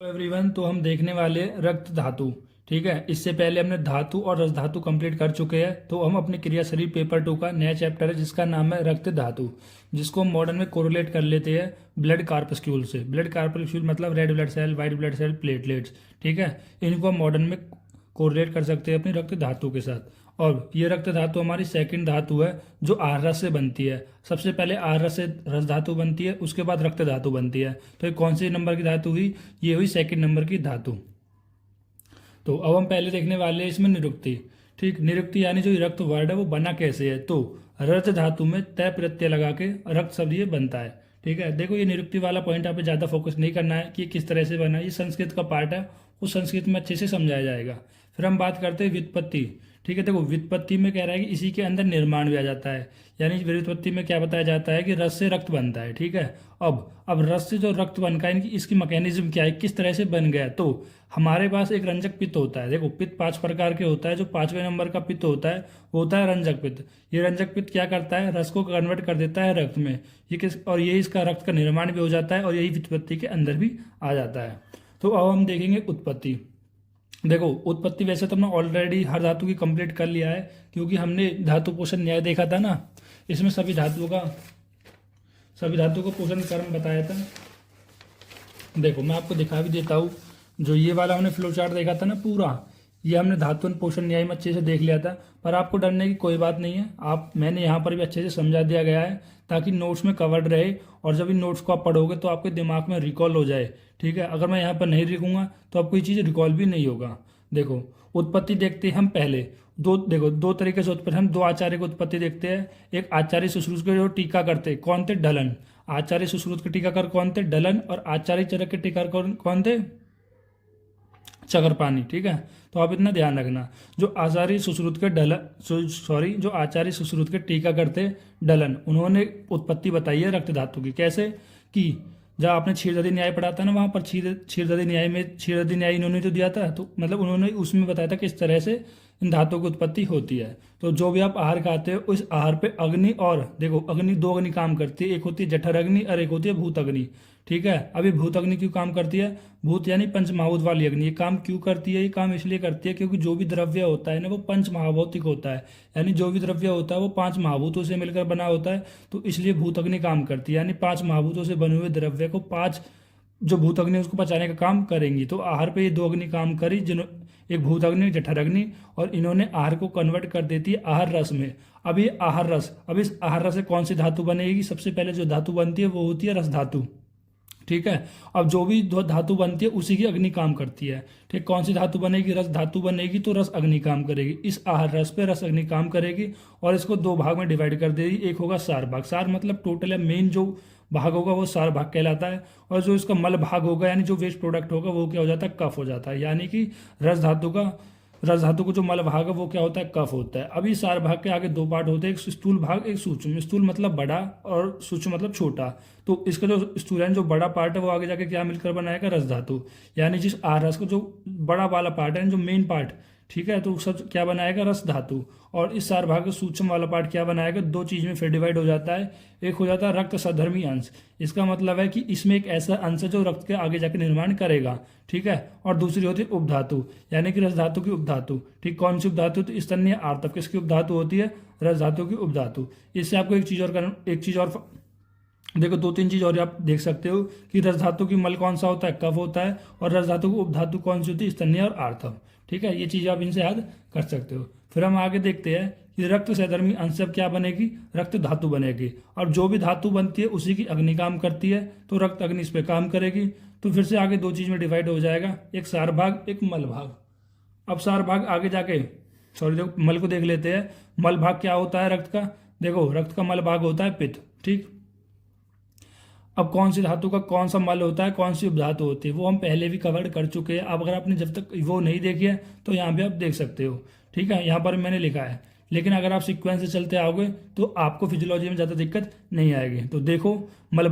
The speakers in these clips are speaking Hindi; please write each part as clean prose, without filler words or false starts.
एवरीवन, तो हम देखने वाले रक्त धातु। ठीक है, इससे पहले हमने धातु और रस धातु कंप्लीट कर चुके हैं। तो हम अपने क्रिया शरीर पेपर 2 का नया चैप्टर है जिसका नाम है रक्त धातु, जिसको हम मॉडर्न में कोरिलेट कर लेते हैं ब्लड कार्पस्क्यूल से। ब्लड कार्पस्क्यूल मतलब red blood cell, white blood cell, platelets. ठीक है, इनको हम मॉडर्न में कोरिलेट कर सकते हैं अपनी रक्त धातु के साथ। और ये रक्त धातु हमारी सेकंड धातु है जो आहार रस से बनती है। सबसे पहले आहार रस से रस धातु बनती है, उसके बाद रक्त धातु बनती है। तो ये कौन सी नंबर की धातु हुई? ये हुई सेकंड नंबर की धातु। तो अब हम पहले देखने वाले हैं इसमें निरुक्ति। ठीक, निरुक्ति यानी जो रक्त वर्ड है वो बना कैसे है। तो रज धातु में तय प्रत्यय लगा के रक्त शब्द ये बनता है। ठीक है, देखो ये निरुक्ति वाला पॉइंट आप ज़्यादा फोकस नहीं करना है कि किस तरह से बना है। ये संस्कृत का पार्ट है, वो संस्कृत में अच्छे से समझाया जाएगा। फिर हम बात करते हैं व्युत्पत्ति। ठीक है, देखो व्युत्पत्ति में कह रहा है कि इसी के अंदर निर्माण भी आ जाता है। यानी व्युत्पत्ति में क्या बताया जाता है कि रस से रक्त बनता है। ठीक है, अब रस से जो रक्त बनता है इसकी मैकेनिज्म क्या है, किस तरह से बन गया। तो हमारे पास एक रंजक पित्त होता है। देखो पित्त 5 प्रकार के होता है। जो 5वें नंबर का पित्त होता है वो होता है रंजक पित्त। ये रंजक पित्त क्या करता है, रस को कन्वर्ट कर देता है रक्त में। और यही इसका रक्त का निर्माण भी हो जाता है और यही व्युत्पत्ति के अंदर भी आ जाता है। तो अब हम देखेंगे उत्पत्ति। देखो उत्पत्ति वैसे तो हमने ऑलरेडी हर धातु की कंप्लीट कर लिया है, क्योंकि हमने धातु पोषण न्याय देखा था ना। इसमें सभी धातुओं को पोषण क्रम बताया था। देखो मैं आपको दिखा भी देता हूँ। जो ये वाला हमने फ्लो चार्ट देखा था ना पूरा, ये हमने धातु पोषण न्याय में अच्छे से देख लिया था। पर आपको डरने की कोई बात नहीं है, मैंने यहाँ पर भी अच्छे से समझा दिया गया है ताकि नोट्स में कवर्ड रहे। और जब इन नोट्स को आप पढ़ोगे तो आपके दिमाग में रिकॉल हो जाए। ठीक है, अगर मैं यहाँ पर नहीं लिखूंगा तो आपको ये चीज़ रिकॉल भी नहीं होगा। देखो उत्पत्ति देखते हैं हम पहले। दो तरीके से उत्पत्ति, हम 2 आचार्य की उत्पत्ति देखते हैं। एक आचार्य सुश्रुत के जो टीका करते कौन थे? ढलन। आचार्य सुश्रुत के टीकाकर कौन थे? ढलन। और आचार्य चरक के टीकाकर कौन थे? चकरपाणी। ठीक है, तो आप इतना ध्यान रखना। जो आचार्य सुश्रुत के टीका करते ढलन, उन्होंने उत्पत्ति बताई है रक्त धातु की। कैसे कि जब आपने क्षीरदधि न्याय पढ़ा था ना, वहां पर क्षीरदधि न्याय इन्होंने जो दिया था, तो मतलब उन्होंने उसमें बताया था किस तरह से इन धातुओं की उत्पत्ति होती है। तो जो भी आप आहार खाते हो उस आहार पे अग्नि, और देखो अग्नि 2 अग्नि काम करती है। एक होती है जठर अग्नि और एक होती है भूत अग्नि। ठीक है, अभी भूत अग्नि क्यों काम करती है? भूत यानी पंच महाभूत वाली अग्नि। ये काम क्यों करती है? ये काम इसलिए करती है क्योंकि जो भी द्रव्य होता है ना वो पंच महाभौतिक होता है। यानी जो भी द्रव्य होता है वो 5 महाभूतों से मिलकर बना होता है। तो इसलिए भूत अग्नि काम करती है। यानी 5 महाभूतों से बने हुए द्रव्य को 5 जो भूत अग्नि उसको पचाने का काम करेंगी। तो आहार पे ये 2 अग्नि काम करी, एक भूत अग्नि, जठर अग्नि, और इन्होंने आहार को कन्वर्ट कर देती है आहार रस में। अब ये आहार रस, अब इस आहार रस से कौन सी धातु बनेगी? सबसे पहले जो धातु बनती है वो होती है रस धातु। ठीक है, अब जो भी धातु बनती है उसी की अग्नि काम करती है। ठीक, कौन सी धातु बनेगी? रस धातु बनेगी तो रस अग्नि काम करेगी। इस आहार रस पे रस अग्नि काम करेगी और इसको 2 भाग में डिवाइड कर देगी। एक होगा सार भाग। सार मतलब टोटल है, मेन जो भाग होगा वो सार भाग कहलाता है। और जो इसका मल भाग होगा यानी जो वेस्ट प्रोडक्ट होगा वो क्या हो जाता है? कफ हो जाता है। यानी कि रस धातु को जो मल भाग है वो क्या होता है? कफ होता है। अभी सार भाग के आगे 2 पार्ट होते हैं, एक स्थूल भाग, एक सूक्ष्म। स्थूल मतलब बड़ा और सूक्ष्म मतलब छोटा। तो इसका जो स्थूल है, जो बड़ा पार्ट है, वो आगे जाके क्या मिलकर बनाएगा? रस धातु। यानी जिस आहार रस का जो बड़ा वाला पार्ट है, जो मेन पार्ट, ठीक है, तो सब क्या बनाएगा? रस धातु। और इस सार भाग का सूक्ष्म वाला पार्ट क्या बनाएगा? 2 चीज में फिर डिवाइड हो जाता है। एक हो जाता है रक्त सधर्मी अंश। इसका मतलब है कि इसमें एक ऐसा अंश है जो रक्त के आगे जाके निर्माण करेगा। ठीक है, और दूसरी होती है उपधातु, यानी कि रस धातु की उपधातु। ठीक, कौन सी उपधातु? तो स्तन्य आर्तव किसकी उपधातु होती है? रस धातु की उपधातु। इससे आपको एक चीज और देखो 2-3 चीज और आप देख सकते हो कि रस धातु की मल कौन सा होता है? कफ होता है। और रस धातु की उपधातु कौन सी होती है? स्तन्य और आर्तव। ठीक है, ये चीज आप इनसे याद कर सकते हो। फिर हम आगे देखते हैं कि रक्त सधर्मी अंश अब क्या बनेगी? रक्त धातु बनेगी। और जो भी धातु बनती है उसी की अग्नि काम करती है, तो रक्त अग्नि इस पे काम करेगी। तो फिर से आगे 2 चीज में डिवाइड हो जाएगा, एक सार भाग, एक मल भाग। अब सार भाग आगे जाके देखो मल को देख लेते हैं। मल भाग क्या होता है रक्त का? देखो रक्त का मल भाग होता है पित्त। ठीक, अब कौन सी धातु का कौन सा मल होता है, कौन सी उपधातु होती है, वो हम पहले भी कवर कर चुके हैं। अब अगर आपने जब तक वो नहीं देखी है तो यहाँ पे आप देख सकते हो। ठीक है, यहाँ पर मैंने लिखा है, लेकिन अगर आप सीक्वेंस से चलते आओगे तो आपको फिजियोलॉजी में ज़्यादा दिक्कत नहीं आएगी। तो देखो मल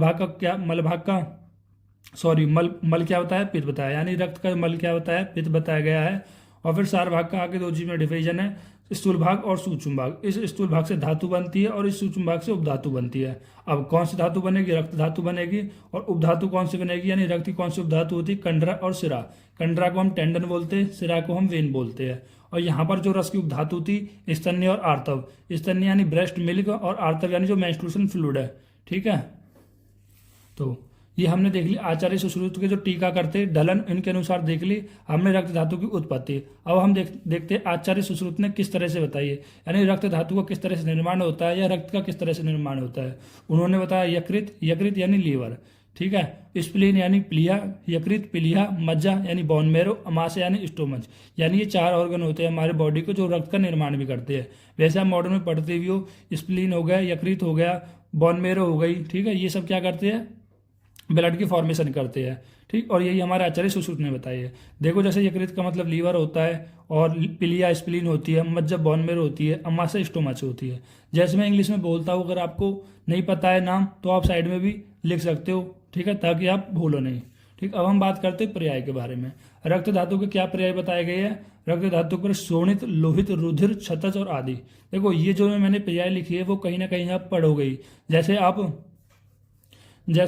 क्या होता है? पित्त बताया। यानी रक्त का मल क्या होता है? पित्त बताया गया है। और फिर सार भाग का आगे 2 चीज में डिवीजन है, स्थूल भाग और सूक्ष्म भाग। इस स्थूल भाग से धातु बनती है और इस सूक्ष्म भाग से उपधातु बनती है। अब कौन सी धातु बनेगी? रक्त धातु बनेगी। और उपधातु कौन सी बनेगी, यानी रक्त की कौन सी उपधातु होती है? कंडरा और सिरा। कंडरा को हम टेंडन बोलते हैं, सिरा को हम वेन बोलते हैं। और यहाँ पर जो रस की उपधातु थी स्तन्य और आर्तव। स्तन्य यानी ब्रेस्ट मिल्क और आर्तव यानी जो मेंस्ट्रुएशन फ्लूइड है। ठीक है, तो ये हमने देख ली आचार्य सुश्रुत के जो टीका करते ढलन, इनके अनुसार देख ली हमने रक्त धातु की उत्पत्ति। अब हम देखते हैं आचार्य सुश्रुत ने किस तरह से बताई है, यानी रक्त धातु का किस तरह से निर्माण होता है या रक्त का किस तरह से निर्माण होता है। उन्होंने बताया यकृत, यकृत यानी लीवर। ठीक है, स्प्लीन यानी प्लिया, यकृत, प्लिया, मज्जा यानी बोन मेरो, अमाशय यानी स्टोमच। यानी ये 4 ऑर्गन होते हैं हमारे बॉडी को जो रक्त का निर्माण भी करते हैं। वैसे हम मॉडर्न में पढ़ते भी हो, स्प्लीन हो गया, यकृत हो गया, बोन मेरो हो गई। ठीक है, ये सब क्या करते हैं? ब्लड की फॉर्मेशन करते हैं। ठीक, और यही हमारे आचार्य सुश्रुत ने बताई है। देखो, जैसे यकृत का मतलब लीवर होता है, और पिलिया स्प्लीन होती है, मज्जा बोन मेरो होती है, अमाशय स्टोमच होती है। जैसे मैं इंग्लिश में बोलता हूँ, अगर आपको नहीं पता है नाम तो आप साइड में भी लिख सकते हो। ठीक है, ताकि आप भूलो नहीं। ठीक, अब हम बात करते हैं पर्याय के बारे में। रक्त धातु के क्या पर्याय बताए गए हैं? रक्त धातु पर शोणित, लोहित, रुधिर, क्षतज और आदि। देखो, ये जो मैंने पर्याय लिखी है वो कहीं ना कहीं आप पढ़ोगे ही। जैसे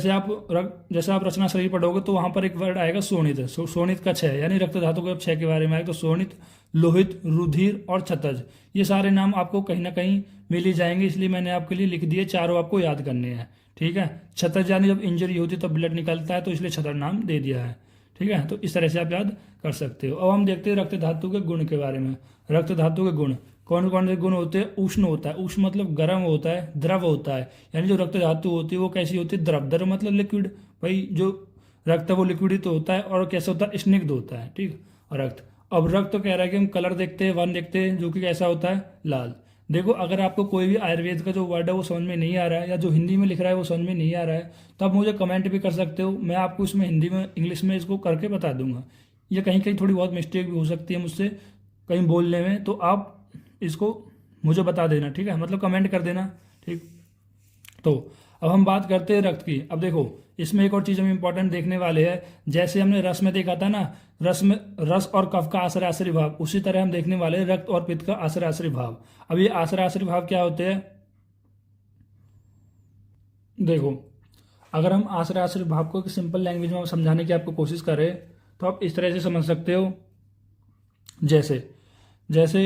आप रचना शरीर पढ़ोगे तो वहां पर एक वर्ड आएगा शोणित। शोणित का क्षय, यानी रक्त धातु के क्षय के बारे में आएगा तो शोणित, लोहित, रुधिर और क्षतज, ये सारे नाम आपको कहीं ना कहीं मिल ही जाएंगे। इसलिए मैंने आपके लिए लिख दिए, चारों आपको याद करने हैं। ठीक है, क्षतज यानी जब इंजरी होती है तब ब्लड निकलता है, तो इसलिए क्षतज नाम दे दिया है। ठीक है, तो इस तरह से आप याद कर सकते हो। अब हम देखते हैं रक्त धातु के गुण के बारे में। रक्त धातु के गुण कौन कौन से गुण होते हैं? उष्ण होता है, उष्ण मतलब गर्म होता है, द्रव होता है, यानी जो रक्त धातु होती है वो कैसी होती है? द्रव। द्रव मतलब लिक्विड। भाई जो रक्त है वो लिक्विड ही तो होता है, और कैसा होता है? स्निग्ध होता है। ठीक, और रक्त, अब रक्त तो कह रहा है कि हम कलर देखते हैं, वर्ण देखते हैं, जो कि कैसा होता है? लाल। देखो, अगर आपको कोई भी आयुर्वेद का जो वर्ड है वो समझ में नहीं आ रहा है, या जो हिंदी में लिख रहा है वो समझ में नहीं आ रहा है, तो आप मुझे कमेंट भी कर सकते हो। मैं आपको इसमें हिंदी में, इंग्लिश में इसको करके बता दूंगा। ये कहीं कहीं थोड़ी बहुत मिस्टेक भी हो सकती है मुझसे कहीं बोलने में, तो आप इसको मुझे बता देना। ठीक है, मतलब कमेंट कर देना। ठीक, तो अब हम बात करते हैं रक्त की। अब देखो, इसमें एक और चीज हम इंपॉर्टेंट देखने वाले हैं। जैसे हमने रस में देखा था ना, रस और कफ का आश्रय आश्रय भाव, उसी तरह हम देखने वाले हैं रक्त और पित्त का आश्रय आश्रय भाव। अब ये आश्रय आश्रय भाव क्या होते हैं? देखो, अगर हम आश्रय आश्रय भाव को सिंपल लैंग्वेज में समझाने की आपको कोशिश करें तो आप इस तरह से समझ सकते हो। जैसे जैसे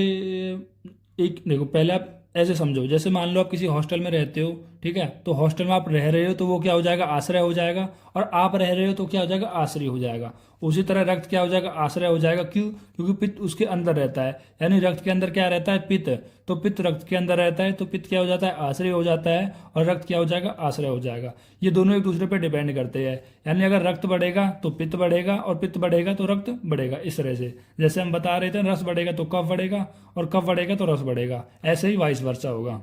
एक देखो, पहले आप ऐसे समझो, जैसे मान लो आप किसी हॉस्टल में रहते हो। ठीक है, तो हॉस्टल में आप रह रहे हो तो वो क्या हो जाएगा? आश्रय हो जाएगा। और आप रह रहे हो तो क्या हो जाएगा? आश्रय हो जाएगा। उसी तरह रक्त क्या हो जाएगा? आश्रय हो जाएगा। क्यों? क्योंकि पित्त उसके अंदर रहता है, यानी रक्त के अंदर क्या रहता है? पित्त। तो पित्त रक्त के अंदर रहता है, तो पित्त क्या हो जाता है? आश्रय हो जाता है, और रक्त क्या हो जाएगा? आश्रय हो जाएगा। ये दोनों एक दूसरे पर डिपेंड करते हैं, यानी अगर रक्त बढ़ेगा तो पित्त बढ़ेगा, और पित्त बढ़ेगा तो रक्त बढ़ेगा। इस तरह से जैसे हम बता रहे थे, रस बढ़ेगा तो कफ बढ़ेगा, और कफ बढ़ेगा तो रस बढ़ेगा। ऐसे ही वाइस वर्सा होगा।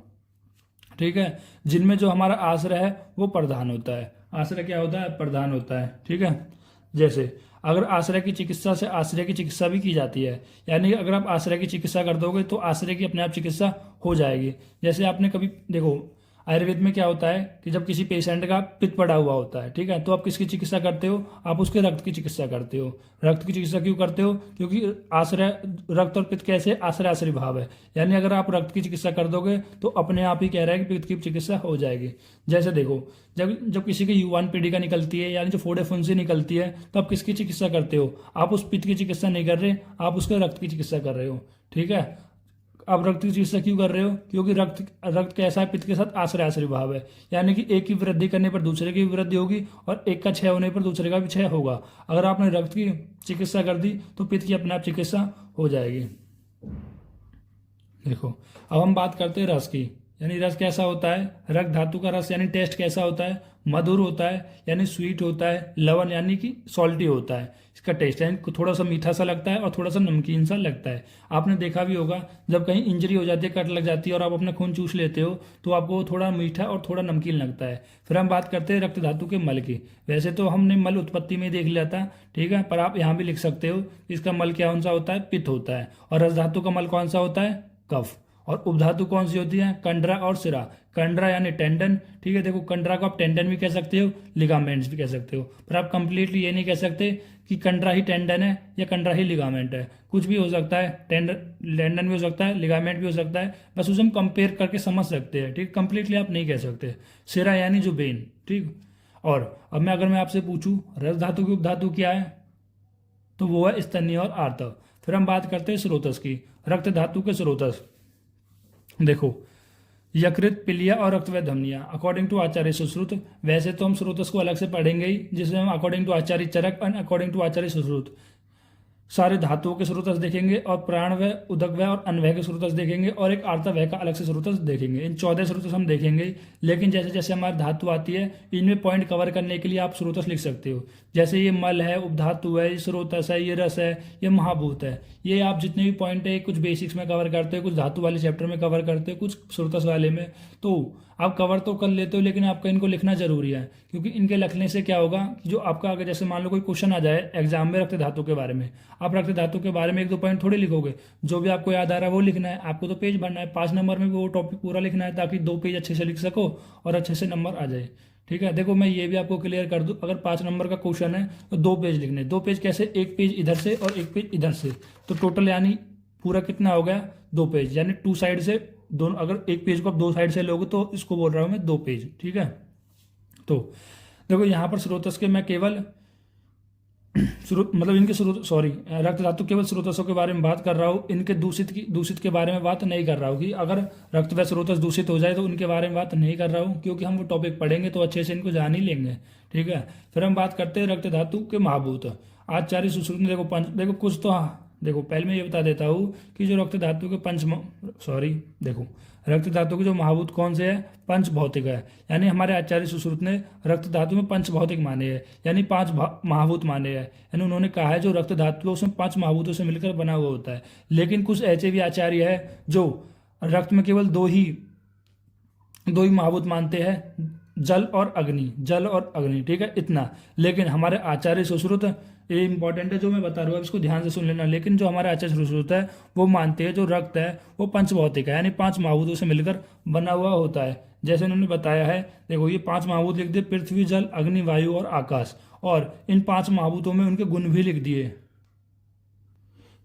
ठीक है, जिनमें जो हमारा आश्रय है वो प्रधान होता है। आश्रय क्या होता है? प्रधान होता है। ठीक है, जैसे अगर आश्रय की चिकित्सा से आश्रय की चिकित्सा भी की जाती है, यानी अगर आप आश्रय की चिकित्सा कर दोगे तो आश्रय की अपने आप चिकित्सा हो जाएगी। जैसे आपने कभी देखो, आयुर्वेद में क्या होता है कि जब किसी पेशेंट का पित्त पड़ा हुआ होता है, ठीक है, तो आप किसकी चिकित्सा करते हो? आप उसके रक्त की चिकित्सा करते हो। रक्त की चिकित्सा क्यों करते हो? क्योंकि आश्रय, रक्त और पित्त कैसे? आश्रय आश्रय भाव है, यानी अगर आप रक्त की चिकित्सा कर दोगे तो अपने आप ही कह रहा है कि पित्त की चिकित्सा हो जाएगी। जैसे देखो, जब किसी की युवान पीढ़ी का निकलती है, यानी जो फोड़े फुंसी निकलती है, तो आप किसकी चिकित्सा करते हो? आप उस पित्त की चिकित्सा नहीं कर रहे, आप उसके रक्त की चिकित्सा कर रहे हो। ठीक है, आप रक्त की चिकित्सा क्यों कर रहे हो? क्योंकि रक्त कैसा है? पित्त के साथ आश्रय आश्रय भाव है, यानी कि एक की वृद्धि करने पर दूसरे की भी वृद्धि होगी, और एक का क्षय होने पर दूसरे का भी क्षय होगा। अगर आपने रक्त की चिकित्सा कर दी तो पित्त की अपने आप चिकित्सा हो जाएगी। देखो, अब हम बात करते हैं रस की, यानी रस कैसा होता है? रक्त धातु का रस यानी टेस्ट कैसा होता है? मधुर होता है, यानी स्वीट होता है। लवण यानी कि सॉल्टी होता है इसका टेस्ट, यानी थोड़ा सा मीठा सा लगता है और थोड़ा सा नमकीन सा लगता है। आपने देखा भी होगा, जब कहीं इंजरी हो जाती है, कट लग जाती है और आप अपना खून चूस लेते हो तो आपको थोड़ा मीठा और थोड़ा नमकीन लगता है। फिर हम बात करते हैं रक्त धातु के मल की। वैसे तो हमने मल उत्पत्ति में देख लिया था, ठीक है, पर आप यहाँ भी लिख सकते हो इसका मल क्या कौन सा होता है? पित्त होता है। और रस धातु का मल कौन सा होता है? कफ। और उपधातु कौन सी होती है? कंडरा और सिरा। कंडरा यानी टेंडन, ठीक है। देखो कंडरा को आप टेंडन भी कह सकते हो, लिगामेंट्स भी कह सकते हो, पर आप कंप्लीटली ये नहीं कह सकते कि कंडरा ही टेंडन है या कंडरा ही लिगामेंट है। कुछ भी हो सकता है, टेंडन भी हो सकता है, लिगामेंट भी हो सकता है, बस उसे हम कंपेयर करके समझ सकते हैं, ठीक। कंप्लीटली आप नहीं कह सकते। सिरा यानी जो बेन, ठीक। और अब अगर मैं आपसे पूछूं रस धातु की उपधातु क्या है, तो वो है स्तन्य और आर्तव। फिर हम बात करते हैं स्रोतस की। रक्त धातु के स्रोतस देखो, यकृत, पिलिया और रक्तवय धमनियां अकॉर्डिंग टू आचार्य सुश्रुत। वैसे तो हम स्रोतस को अलग से पढ़ेंगे ही, जिसमें हम according to Acharya Charak and according to Acharya Sushruta सारे धातुओं के स्रोतस देखेंगे, और प्राणवय, उदकवय और अन्वय के स्रोतस देखेंगे, और एक आर्तवय का अलग से स्रोतस देखेंगे। इन 14 स्रोतस हम देखेंगे। लेकिन जैसे जैसे हमारी धातु आती है, इनमें पॉइंट कवर करने के लिए आप स्रोतस लिख सकते हो। जैसे ये मल है, उपधातु है, ये स्रोतस है, ये रस है, ये महाभूत है। ये आप जितने भी पॉइंट है, कुछ बेसिक्स में कवर करते हो, कुछ धातु वाले चैप्टर में कवर करते हो, कुछ स्रोतस वाले में, तो आप कवर तो कर लेते हो, लेकिन आपका इनको लिखना जरूरी है। क्योंकि इनके लिखने से क्या होगा कि जो आपका अगर जैसे मान लो कोई क्वेश्चन आ जाए एग्जाम में रक्त धातु के बारे में, आप रक्त धातु के बारे में 1-2 पॉइंट थोड़े लिखोगे। जो भी आपको याद आ रहा है वो लिखना है। आपको तो पेज भरना है, 5 नंबर में भी वो टॉपिक पूरा लिखना है, ताकि 2 पेज अच्छे से लिख सको और अच्छे से नंबर आ जाए, ठीक है। देखो मैं ये भी आपको क्लियर कर दूं, अगर 5 नंबर का क्वेश्चन है तो 2 पेज लिखने। 2 पेज कैसे? 1 पेज इधर से और 1 पेज इधर से, तो टोटल यानी पूरा कितना हो गया? 2 पेज, यानी 2 साइड से दोनों। अगर एक पेज को आप 2 साइड से लोगे तो इसको बोल रहा हूं मैं 2 पेज, ठीक है। तो देखो यहाँ पर स्रोतस के मैं केवल स्रोत मतलब इनके स्रोत सॉरी रक्त धातु केवल स्रोतसों के बारे में बात कर रहा हूँ। इनके दूषित के बारे में बात नहीं कर रहा हूँ कि अगर रक्त व स्रोतस दूषित हो जाए तो उनके बारे में बात नहीं कर रहा हूँ, क्योंकि हम वो टॉपिक पढ़ेंगे तो अच्छे से इनको जान ही लेंगे, ठीक है। फिर हम बात करते हैं रक्त धातु के महाभूत। आचार्य सुश्रुत ने देखो कुछ तो, हाँ देखो पहले मैं ये बता देता हूँ कि जो रक्त धातु के देखो रक्त धातु के जो महाभूत कौन से है? पंच भौतिक है। यानी हमारे आचार्य सुश्रुत ने रक्त धातु में पंच भौतिक माने हैं, यानी 5 महाभूत माने हैं। यानी उन्होंने कहा है जो रक्त धातु है उसमें 5 महाभूतों से मिलकर बना हुआ होता है। लेकिन कुछ ऐसे भी आचार्य है जो रक्त में केवल दो ही महाभूत मानते हैं, जल और अग्नि, ठीक है, इतना। लेकिन हमारे आचार्य सुश्रुत, ये इंपॉर्टेंट है जो मैं बता रहा हूँ, इसको ध्यान से सुन लेना। लेकिन जो हमारे आचार्य सुश्रुत है वो मानते हैं जो रक्त है वो पंचभौतिक है, यानी 5 महाभूतों से मिलकर बना हुआ होता है। जैसे उन्होंने बताया है, देखो ये 5 महाभूत लिख दिए, पृथ्वी, जल, अग्नि, वायु और आकाश, और इन 5 महाभूतों में उनके गुण भी लिख दिए।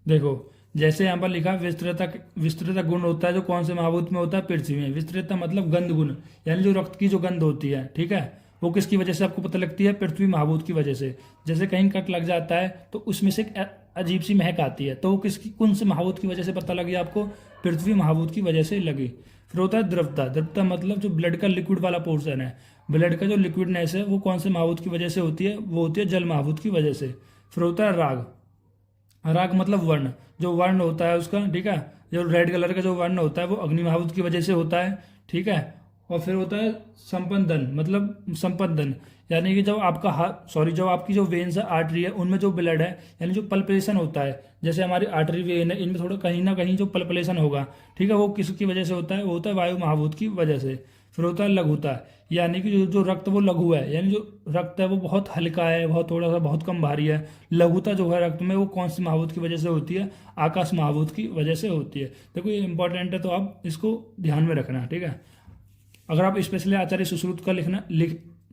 देखो जैसे यहाँ पर लिखा विस्तृता गुण होता है जो कौन से महाभूत में होता है? पृथ्वी में। विस्तृता मतलब गंध गुण, यानी जो रक्त की जो गंध होती है, ठीक है, वो किसकी वजह से आपको पता लगती है? पृथ्वी महाभूत की वजह से। जैसे कहीं कट लग जाता है तो उसमें से एक अजीब सी महक आती है, तो वो कौन से महाभूत की वजह से पता लगी आपको? पृथ्वी महाभूत की वजह से लगी। फिर होता है द्रवता मतलब जो ब्लड का लिक्विड वाला पोर्सन है, ब्लड का जो लिक्विडनेस है वो कौन से महाभूत की वजह से होती है? वो होती है जल महाभूत की वजह से। फिर होता है राग मतलब वर्ण, जो वर्ण होता है उसका, ठीक है, जो रेड कलर का जो वर्ण होता है वो अग्नि महाभूत की वजह से होता है, ठीक है। और फिर होता है संपंदन मतलब संपंदन, यानी कि जब आपकी जो वेन्स है, आर्टरी है, उनमें जो ब्लड है, यानी जो पल्पलेशन होता है, जैसे हमारी आर्टरी वेन है, इनमें थोड़ा कहीं ना कहीं जो पल्पलेशन होगा, ठीक है, वो किसकी वजह से होता है? वो होता है वायु महाभूत की वजह से। फिर होता है लघुता, यानी कि जो रक्त वो लघु है, यानी जो रक्त है वो बहुत हल्का है, बहुत कम भारी है। लघुता जो है रक्त में वो कौन सी महाभूत की वजह से होती है? आकाश महाभूत की वजह से होती है। देखो ये इंपॉर्टेंट है, तो आप इसको ध्यान में रखना, ठीक है। अगर आप स्पेशली आचार्य सुश्रुत का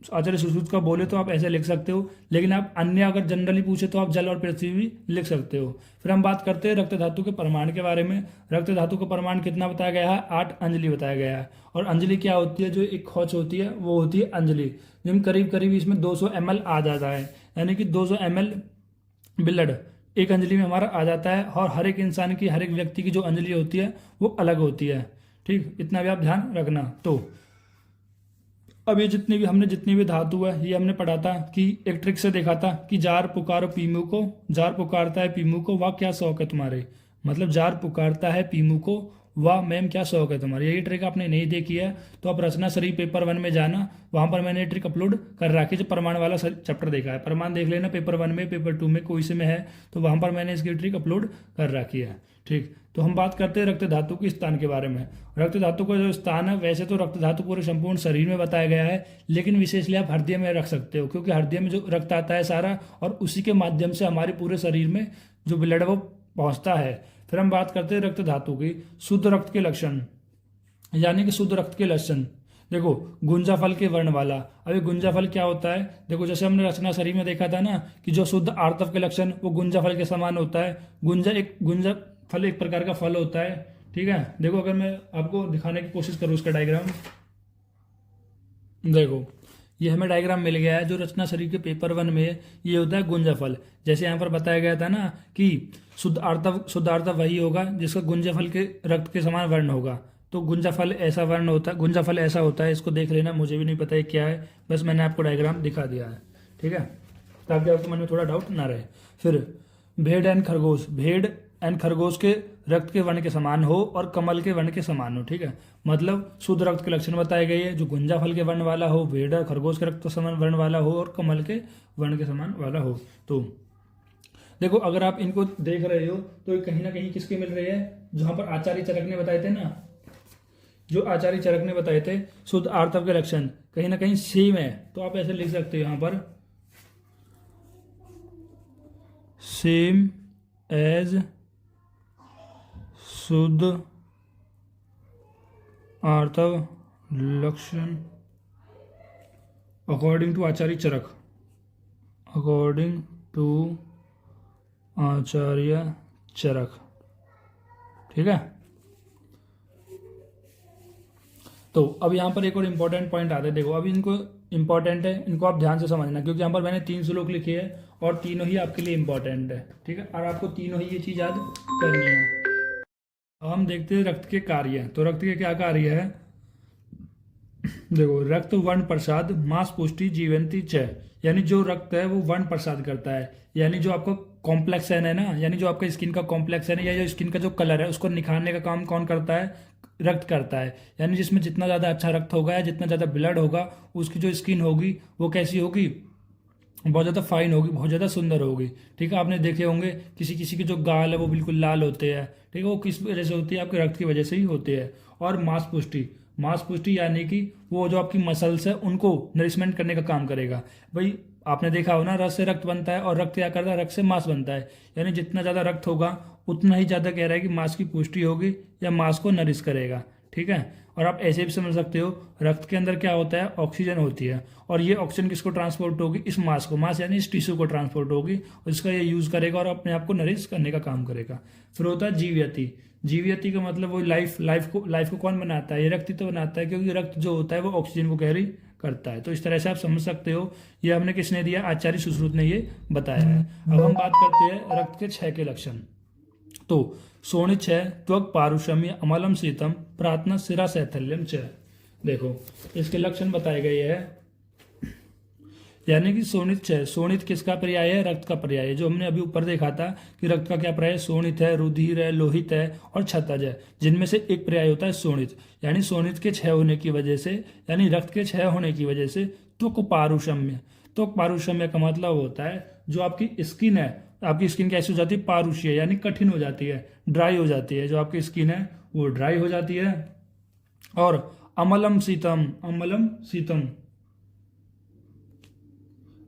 आचार्य सुश्रुत का बोले तो आप ऐसे लिख सकते हो, लेकिन आप अन्य अगर जनरली पूछे तो आप जल और पृथ्वी भी लिख सकते हो। फिर हम बात करते हैं रक्त धातु के परमाणु के बारे में। रक्त धातु का परमाणु कितना बताया गया है? 8 अंजलि बताया गया है। और अंजलि क्या होती है? जो एक खोज होती है वो होती है अंजलि, जिसमें करीब इसमें 200 ml आ जाता है, यानी कि 200 ml ब्लड एक अंजलि में हमारा आ जाता है। और हर एक इंसान की, हर एक व्यक्ति की जो अंजलि होती है वो अलग होती है, ठीक, इतना भी आप ध्यान रखना। तो अब ये जितनी भी धातु है ये हमने पढ़ा था कि एक ट्रिक से देखा था कि जार पुकारो पीमू को, जार पुकारता है पीमू को, वाह क्या शौक है तुम्हारे, मतलब जार पुकारता है पीमू को, वाह मैम क्या शौक है तुम्हारे। यही ट्रिक आपने नहीं देखी है तो आप रचना शरीफ पेपर 1 में जाना, वहां पर मैंने ट्रिक अपलोड कर रखी है। जो प्रमाण वाला चैप्टर देखा है, प्रमाण देख लेना, पेपर 1 में, पेपर 2 में, कोई से में है तो वहां पर मैंने इसकी ट्रिक अपलोड कर रखी है, ठीक। तो हम बात करते हैं रक्त धातु के स्थान के बारे में। रक्त धातु का जो स्थान है, वैसे तो रक्त धातु पूरे संपूर्ण शरीर में बताया गया है, लेकिन विशेषली आप हृदय में रख सकते हो, क्योंकि हृदय में जो रक्त आता है सारा, और उसी के माध्यम से हमारे पूरे शरीर में जो ब्लड है वो पहुंचता है। फिर हम बात करते हैं रक्त धातु की। शुद्ध रक्त के लक्षण, यानी कि शुद्ध रक्त के लक्षण। देखो, गुंजाफल के वर्ण वाला। अभी गुंजाफल क्या होता है? देखो, जैसे हमने रचना शरीर में देखा था ना कि जो शुद्ध आर्तव के लक्षण वो गुंजाफल के समान होता है। गुंजाफल एक प्रकार का फल होता है। ठीक है, देखो अगर मैं आपको दिखाने की कोशिश करूँ इसका डायग्राम, देखो ये हमें डायग्राम मिल गया है जो रचना शरीर के पेपर 1 में ये होता है गुंजाफल। जैसे यहाँ पर बताया गया था ना कि शुद्ध आर्तव वही होगा जिसका गुंजाफल के रक्त के समान वर्ण होगा। तो गुंजाफल ऐसा वर्ण होता है, गुंजाफल ऐसा होता है। इसको देख लेना, मुझे भी नहीं पता है क्या है, बस मैंने आपको डायग्राम दिखा दिया है। ठीक है, ताकि आपके मन में थोड़ा डाउट ना रहे। फिर भेड़ एंड खरगोश के रक्त के वर्ण के समान हो और कमल के वर्ण के समान हो। ठीक है, मतलब शुद्ध रक्त के लक्षण बताए गए हैं, जो गुंजाफल के वर्ण वाला हो, भेड़ और खरगोश के रक्त के समान वर्ण वाला हो और कमल के वर्ण के समान वाला हो। तो देखो, अगर आप इनको देख रहे हो तो ये कहीं ना कहीं किसके मिल रहे हैं? जहां पर आचार्य चरक ने बताए थे ना, जो आचार्य चरक ने बताए थे शुद्ध आर्तव के लक्षण कहीं ना कहीं सेम है। तो आप ऐसे लिख सकते हो यहां पर, सेम एज शुद्ध आर्तव लक्षण according to Acharya Charak, according to Acharya Charak. ठीक है, तो अब यहाँ पर एक और इम्पोर्टेंट पॉइंट आता है। देखो, अभी इनको इम्पोर्टेंट है, इनको आप ध्यान से समझना, क्योंकि यहाँ पर मैंने 3 श्लोक लिखे हैं और तीनों ही आपके लिए इम्पोर्टेंट है। ठीक है, और आपको तीनों ही ये चीज़ याद करनी है। अब हम देखते हैं रक्त के कार्य। तो रक्त के क्या कार्य है? देखो, रक्त वर्ण प्रसाद मांस पुष्टि जीवंती च, यानी जो रक्त है वो वर्ण प्रसाद करता है, यानी जो आपका कॉम्प्लेक्सन है ना, यानी जो आपका स्किन का कॉम्प्लेक्सन है या जो स्किन का जो कलर है उसको निखारने का काम कौन करता है? रक्त करता है। यानी जिसमें जितना ज़्यादा अच्छा रक्त होगा या जितना ज़्यादा ब्लड होगा उसकी जो स्किन होगी वो कैसी होगी? बहुत ज़्यादा फाइन होगी, बहुत ज़्यादा सुंदर होगी। ठीक है, आपने देखे होंगे किसी किसी के जो गाल है वो बिल्कुल लाल होते हैं। ठीक है, वो किस वजह से होती है? आपके रक्त की वजह से ही होते हैं। और मांसपुष्टि यानी कि वो जो आपकी मसल्स है उनको नरिशमेंट करने का काम करेगा। भाई आपने देखा हो ना, रक्त से रक्त बनता है और रक्त क्या करता है? रक्त से मांस बनता है। यानी जितना ज़्यादा रक्त होगा उतना ही ज़्यादा कह रहा है कि मांस की पुष्टि होगी या मांस को नरिश करेगा। ठीक है, और आप ऐसे भी समझ सकते हो रक्त के अंदर क्या होता है? ऑक्सीजन होती है, और ये ऑक्सीजन किसको ट्रांसपोर्ट होगी? इस मांस को, मांस यानी इस टिश्यू को ट्रांसपोर्ट होगी और इसका ये यूज़ करेगा और अपने आप को नरिश करने का काम करेगा। फिर होता है जीवयति। जीवयति का मतलब वो लाइफ को कौन बनाता है? ये रक्त ही तो बनाता है, क्योंकि रक्त जो होता है वो ऑक्सीजन को कैरी करता है। तो इस तरह से आप समझ सकते हो, ये हमने किसने दिया? आचार्य सुश्रुत ने ये बताया है। अब हम बात करते हैं रक्त के क्षय के लक्षण। तो शोणित क्षय, त्वक पारुषम्य, अमलम शीतम, प्रार्थना शिरा शैथल्यम च। देखो, इसके लक्षण बताए गए हैं। यानी कि शोणित क्षय, शोणित किसका पर्याय है? रक्त का पर्याय है। जो हमने अभी ऊपर देखा था कि रक्त का क्या पर्याय? शोणित है, रुधिर है, लोहित है और क्षतज है, जिनमें से एक पर्याय होता है शोणित। यानी शोणित के क्षय होने की वजह से, यानी रक्त के क्षय होने की वजह से त्वक पारुषम्य। त्वक पारुषम्य का मतलब होता है जो आपकी स्किन है, आपकी स्किन कैसी हो जाती है? पारुष्य, यानी कठिन हो जाती है, ड्राई हो जाती है। जो आपकी स्किन है वो ड्राई हो जाती है। और अमलम शीतम,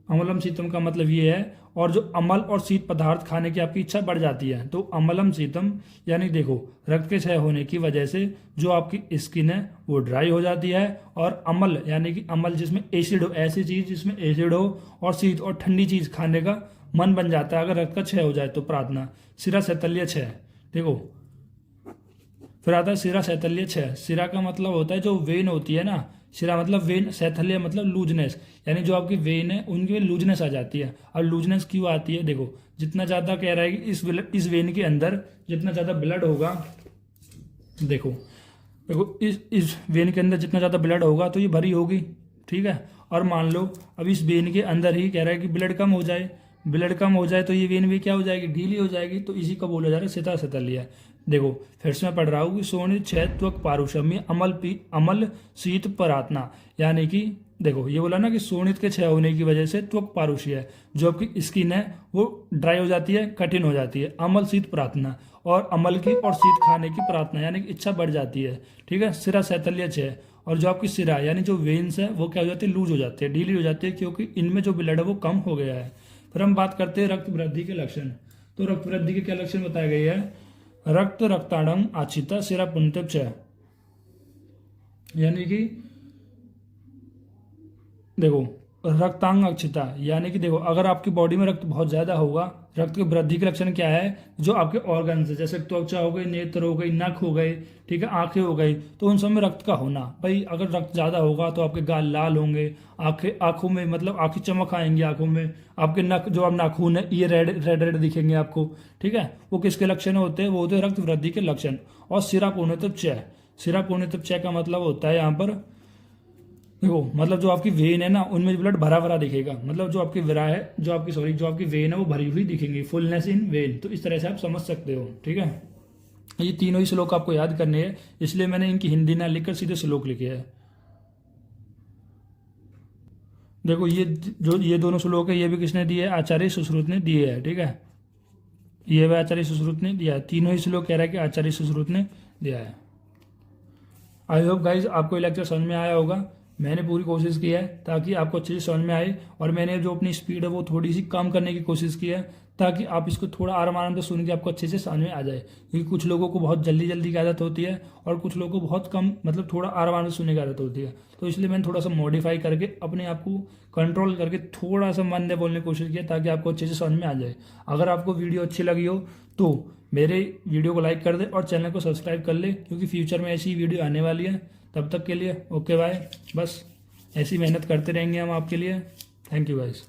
अमलम शीतम का मतलब ये है, और जो अमल और शीत पदार्थ खाने की आपकी इच्छा बढ़ जाती है। तो अमलम शीतम यानी देखो, रक्त के क्षय होने की वजह से जो आपकी स्किन है वो ड्राई हो जाती है। और अमल यानी कि अमल जिसमें एसिड हो, ऐसी चीज जिसमें एसिड हो, और शीत और ठंडी चीज खाने का मन बन जाता है अगर रक्त का क्षय हो जाए तो। प्रार्थना शिरा शैथल्य क्षय। देखो, फिर आता है शिरा शैथल्य क्षय। शिरा का मतलब होता है जो वेन होती है ना, शिरा मतलब वेन, शैथल्य मतलब लूजनेस, यानी जो आपकी वेन है उनकी लूजनेस आ जाती है। और लूजनेस क्यों आती है? देखो, जितना ज़्यादा कह रहा है कि इस वेन के अंदर जितना ज़्यादा ब्लड होगा, देखो इस वेन के अंदर जितना ज़्यादा ब्लड होगा तो ये भरी होगी। ठीक है, और मान लो अब इस वेन के अंदर ही कह रहा है कि ब्लड कम हो जाए, तो ये वेन भी क्या हो जाएगी? ढीली हो जाएगी। तो इसी का बोला जा रहा है शिरा शैथल्य। देखो, फिर से मैं पढ़ रहा हूँ कि शोणित क्षय, त्वक पारुषम्य, अमल शीत प्रार्थना। यानी कि देखो, ये बोला ना कि शोणित के क्षय होने की वजह से त्वक पारुष्य है, जो आपकी स्किन है वो ड्राई हो जाती है, कठिन हो जाती है। अमल शीत प्रार्थना, और अमल की और शीत खाने की प्रार्थना, यानी कि इच्छा बढ़ जाती है। ठीक है, शिरा शैथल्य क्षय, और जो आपकी शिरा यानी जो वेन्स है वो क्या हो जाती है? लूज हो जाती है, ढीली हो जाती है, क्योंकि इनमें जो ब्लड है वो कम हो गया है। फिर हम बात करते हैं रक्त वृद्धि के लक्षण। तो रक्त वृद्धि के क्या लक्षण बताए गए हैं? रक्त रक्ताणं आचिता सिरा पुंतप च, यानी कि देखो रक्तांग अक्षिता, यानी कि देखो अगर आपकी बॉडी में रक्त बहुत ज्यादा होगा, रक्त की वृद्धि के लक्षण क्या है? जो आपके ऑर्गन है जैसे त्वचा हो गई, नेत्र हो गई, नख हो गए, ठीक है, आंखें हो गई, तो उन सब में रक्त का होना। भाई अगर रक्त ज्यादा होगा तो आपके गाल लाल होंगे, आंखें आंखों में मतलब आंखें चमक आएंगी आंखों में, आपके नख जो आप नाखून है ये रेड रेड रेड दिखेंगे आपको, ठीक है। वो किसके लक्षण होते हैं? वो होते हैं रक्त वृद्धि के लक्षण। और सिरा पुण्यतप चय, सिरा पुण्यतप चय का मतलब होता है यहाँ पर देखो मतलब जो आपकी वेन है ना उनमें ब्लड भरा भरा दिखेगा, मतलब जो आपकी विरा है, जो आपकी सॉरी जो आपकी वेन है वो भरी हुई दिखेंगी, फुलनेस इन वेन। तो इस तरह से आप समझ सकते हो, ठीक है। ये तीनों ही श्लोक आपको याद करने हैं, इसलिए मैंने इनकी हिंदी ना लिखकर सीधे श्लोक लिखे हैं। देखो ये दोनों श्लोक है, ये भी किसने दिए है? आचार्य सुश्रुत ने दिए है, ठीक है। ये भी आचार्य सुश्रुत ने दिया है, तीनों ही श्लोक कह रहा है कि आचार्य सुश्रुत ने दिया है। आई होप गाइज आपको ये लेक्चर समझ में आया होगा। मैंने पूरी कोशिश की है ताकि आपको अच्छे से समझ में आए, और मैंने जो अपनी स्पीड है वो थोड़ी सी कम करने की कोशिश की है ताकि आप इसको थोड़ा आराम से सुन के आपको अच्छे से समझ में आ जाए। क्योंकि कुछ लोगों को बहुत जल्दी जल्दी की आदत होती है और कुछ लोगों को बहुत कम मतलब थोड़ा आराम से सुनने की आदत होती है। तो इसलिए मैंने थोड़ा सा मॉडिफाई करके अपने आप को कंट्रोल करके थोड़ा सा मन में बोलने की कोशिश की ताकि आपको अच्छे से समझ में आ जाए। अगर आपको वीडियो अच्छी लगी हो तो मेरे वीडियो को लाइक कर दे और चैनल को सब्सक्राइब कर ले, क्योंकि फ्यूचर में ऐसी वीडियो आने वाली है। तब तक के लिए ओके बाय। बस ऐसी मेहनत करते रहेंगे हम आपके लिए। Thank you guys.